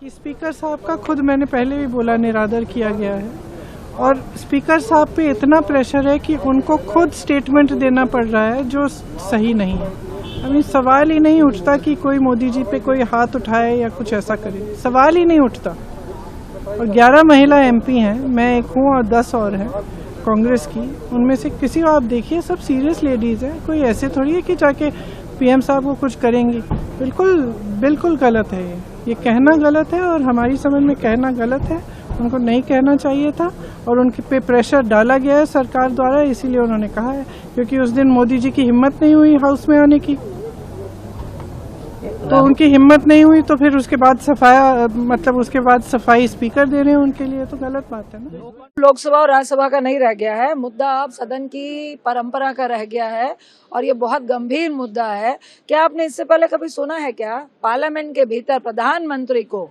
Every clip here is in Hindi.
कि स्पीकर साहब का खुद मैंने पहले भी बोला निरादर किया गया है और स्पीकर साहब पे इतना प्रेशर है कि उनको खुद स्टेटमेंट देना पड़ रहा है जो सही नहीं है। अभी सवाल ही नहीं उठता कि कोई मोदी जी पे कोई हाथ उठाए या कुछ ऐसा करे, सवाल ही नहीं उठता। और 11 महिला एमपी हैं, मैं एक हूँ और 10 और हैं कांग्रेस की, उनमें से किसी को आप देखिए सब सीरियस लेडीज़ हैं, कोई ऐसे थोड़ी है कि जाके पीएम साहब को कुछ करेंगी। बिल्कुल गलत है ये कहना गलत है और हमारी समझ में कहना गलत है, उनको नहीं कहना चाहिए था और उनके पे प्रेशर डाला गया है सरकार द्वारा, इसीलिए उन्होंने कहा है, क्योंकि उस दिन मोदी जी की हिम्मत नहीं हुई हाउस में आने की, तो उनकी हिम्मत नहीं हुई तो फिर उसके बाद सफाई स्पीकर दे रहे हैं उनके लिए, तो गलत बात है ना। लोकसभा और राज्यसभा का नहीं रह गया है मुद्दा, अब सदन की परंपरा का रह गया है और ये बहुत गंभीर मुद्दा है। क्या आपने इससे पहले कभी सुना है क्या पार्लियामेंट के भीतर प्रधानमंत्री को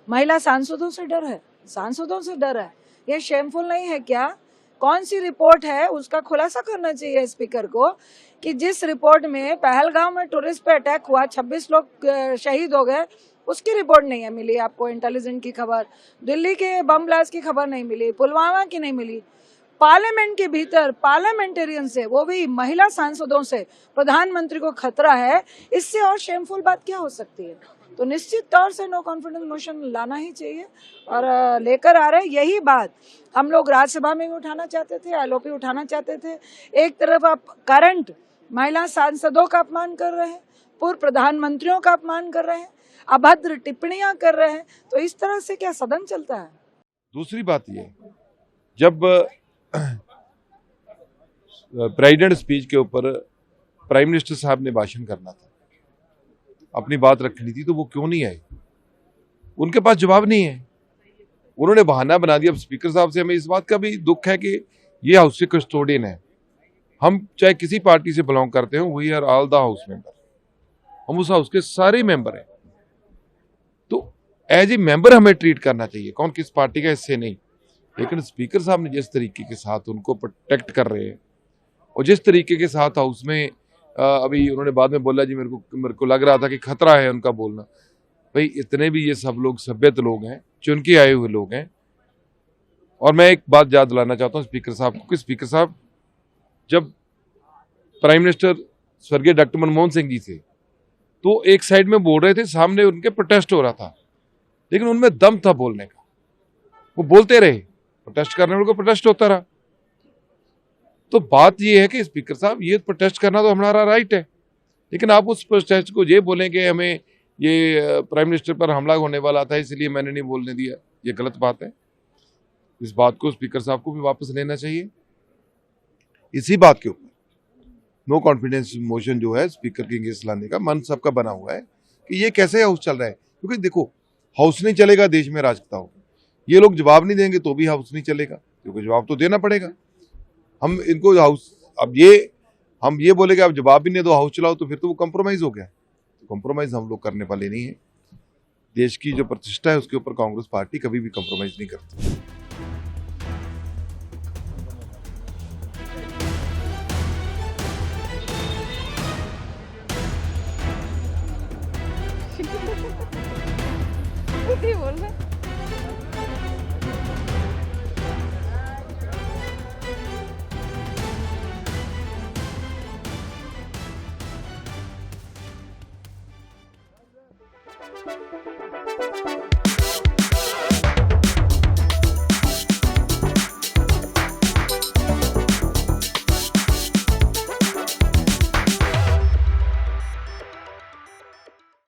महिला सांसदों से डर है? सांसदों से डर है, ये शेमफुल नहीं है क्या? कौन सी रिपोर्ट है उसका खुलासा करना चाहिए स्पीकर को कि जिस रिपोर्ट में पहलगाम में टूरिस्ट पे अटैक हुआ, 26 लोग शहीद हो गए, उसकी रिपोर्ट नहीं है मिली आपको, इंटेलिजेंस की खबर, दिल्ली के बम ब्लास्ट की खबर नहीं मिली, पुलवामा की नहीं मिली। पार्लियामेंट के भीतर पार्लियामेंटेरियन से, वो भी महिला सांसदों से प्रधानमंत्री को खतरा है, इससे और शेमफुल बात क्या हो सकती है? तो निश्चित तौर से नो कॉन्फिडेंस मोशन लाना ही चाहिए और लेकर आ रहे हैं। यही बात हम लोग राज्यसभा में भी उठाना चाहते थे, एलओपी उठाना चाहते थे। एक तरफ आप करंट महिला सांसदों का अपमान कर रहे हैं, पूर्व प्रधानमंत्रियों का अपमान कर रहे हैं, अभद्र टिप्पणियां कर रहे हैं, तो इस तरह से क्या सदन चलता है? दूसरी बात ये, जब प्रेसिडेंट स्पीच के ऊपर प्राइम मिनिस्टर साहब ने भाषण करना था, अपनी बात रखनी थी, तो वो क्यों नहीं आए? उनके पास जवाब नहीं है, उन्होंने बहाना बना दिया। अब स्पीकर साहब से हमें इस बात का भी दुख है कि ये हाउस के कस्टोडियन है, हम चाहे किसी पार्टी से बिलोंग करते हो, we are all the house member, हम उस हाउस के सारे मेंबर हैं, तो एज ए मेंबर हमें ट्रीट करना चाहिए, कौन किस पार्टी का इससे नहीं। लेकिन स्पीकर साहब ने जिस तरीके के साथ उनको प्रोटेक्ट कर रहे हैं और जिस तरीके के साथ हाउस में अभी उन्होंने बाद में बोला जी मेरे को लग रहा था कि खतरा है उनका बोलना। भाई इतने भी ये सब लोग सभ्यत लोग हैं, चुन के आए हुए लोग हैं। और मैं एक बात याद दिलाना चाहता हूँ स्पीकर साहब को कि स्पीकर साहब जब प्राइम मिनिस्टर स्वर्गीय डॉक्टर मनमोहन सिंह जी थे तो एक साइड में बोल रहे थे, सामने उनके प्रोटेस्ट हो रहा था, लेकिन उनमें दम था बोलने का, वो बोलते रहे, प्रोटेस्ट करने वालों को प्रोटेस्ट होता रहा। तो बात ये है कि स्पीकर साहब ये प्रोटेस्ट करना तो हमारा राइट है, लेकिन आप उस प्रोटेस्ट को ये बोलें कि हमें ये प्राइम मिनिस्टर पर हमला होने वाला था इसलिए मैंने नहीं बोलने दिया, ये गलत बात है। इस बात को स्पीकर साहब को भी वापस लेना चाहिए। इसी बात के ऊपर नो कॉन्फिडेंस मोशन जो है स्पीकर के अगेंस्ट लाने का मन सबका बना हुआ है कि ये कैसे हाउस चल रहा है, क्योंकि देखो हाउस नहीं चलेगा देश में राजकता हो, ये लोग जवाब नहीं देंगे तो भी हाउस नहीं चलेगा, क्योंकि जवाब तो देना पड़ेगा। हम इनको हाउस, अब हम ये बोले कि आप जवाब भी नहीं दो हाउस चलाओ, तो फिर तो वो कॉम्प्रोमाइज हो गया। कॉम्प्रोमाइज हम लोग करने वाले नहीं है, देश की जो प्रतिष्ठा है उसके ऊपर कांग्रेस पार्टी कभी भी कॉम्प्रोमाइज नहीं करती। बोल रहे